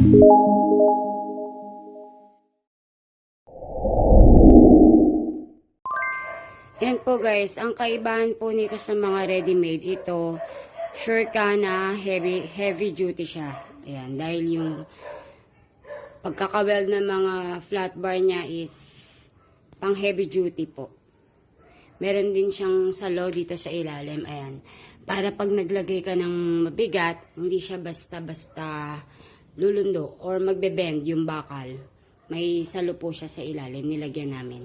Yan po guys, ang kaibahan po nito sa mga ready-made, ito, sure ka na heavy duty siya. Ayan, dahil yung pagkakaweld ng mga flat bar niya is pang heavy duty po. Meron din siyang salo dito sa ilalim, ayan. Para pag naglagay ka ng mabigat, hindi siya basta-basta lulundo or magbe-bend yung bakal. May salo po siya sa ilalim, nilagyan namin.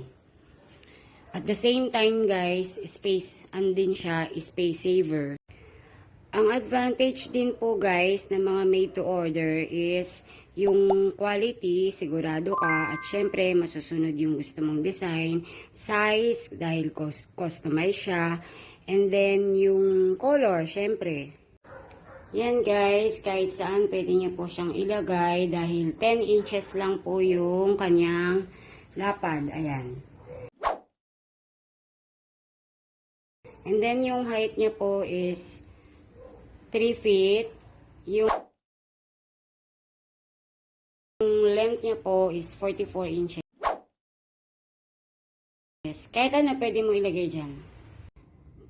At the same time guys, andin siya, space saver. Ang advantage din po guys ng mga made to order is yung quality, sigurado ka, at syempre masusunod yung gusto mong design, size dahil customize siya, and then yung color, syempre. Yan guys, kahit saan pwede niyo po siyang ilagay dahil 10 inches lang po yung kanyang lapad, ayan. And then, yung height niya po is 3 feet. Yung length niya po is 44 inches. Kahit ano pwede mo ilagay dyan.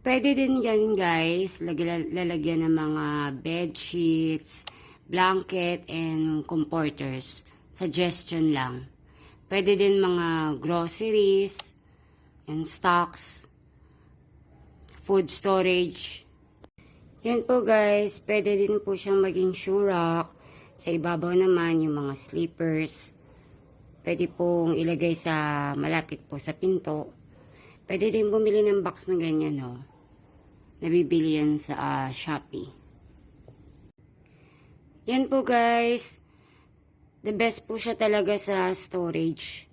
Pwede din yan guys, lalagyan ng mga bedsheets, blanket, and comforters. Suggestion lang. Pwede din mga groceries and stocks. Food storage. Yan po guys, pwede din po siyang maging shoe rack. Sa ibabaw naman yung mga slippers. Pwede pong ilagay sa malapit po sa pinto. Pwede din bumili ng box na ganyan, no. Nabibili yan sa Shopee. Yan po guys. The best po siya talaga sa storage.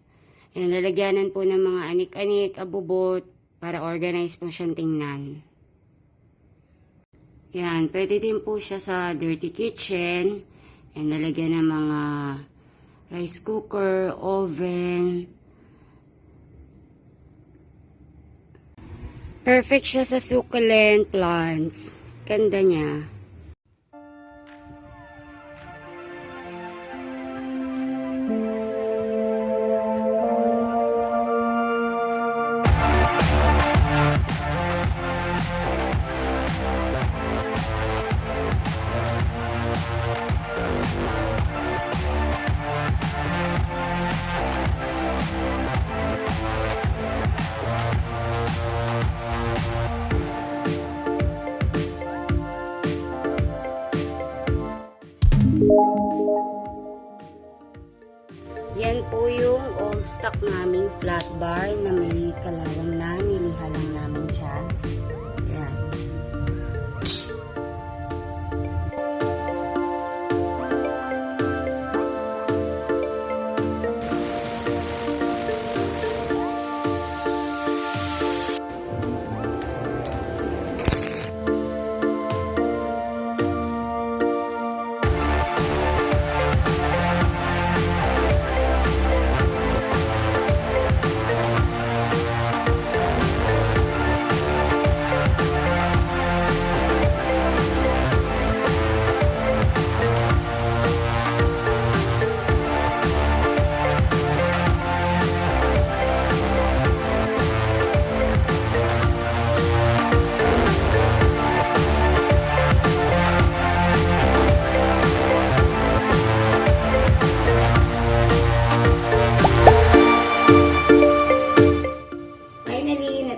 Yan, lalagyanan po ng mga anik-anik, abubot, para organize po siyang tingnan. Yan, pwede din po siya sa dirty kitchen. Yan, lalagyan ng mga rice cooker, oven. Perfect siya sa succulent plants. Ganda niya. Yan po yung old stock naming flat bar na may kalawang na, niliha lang namin siya. Yan.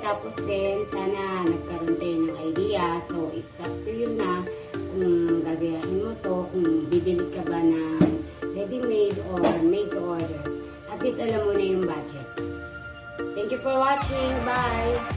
Tapos din, sana nagkaroon tayo ng idea. So, it's up to you na kung gagayahin mo to, kung bibili ka ba ng ready-made or made to order. At least alam mo na yung budget. Thank you for watching. Bye!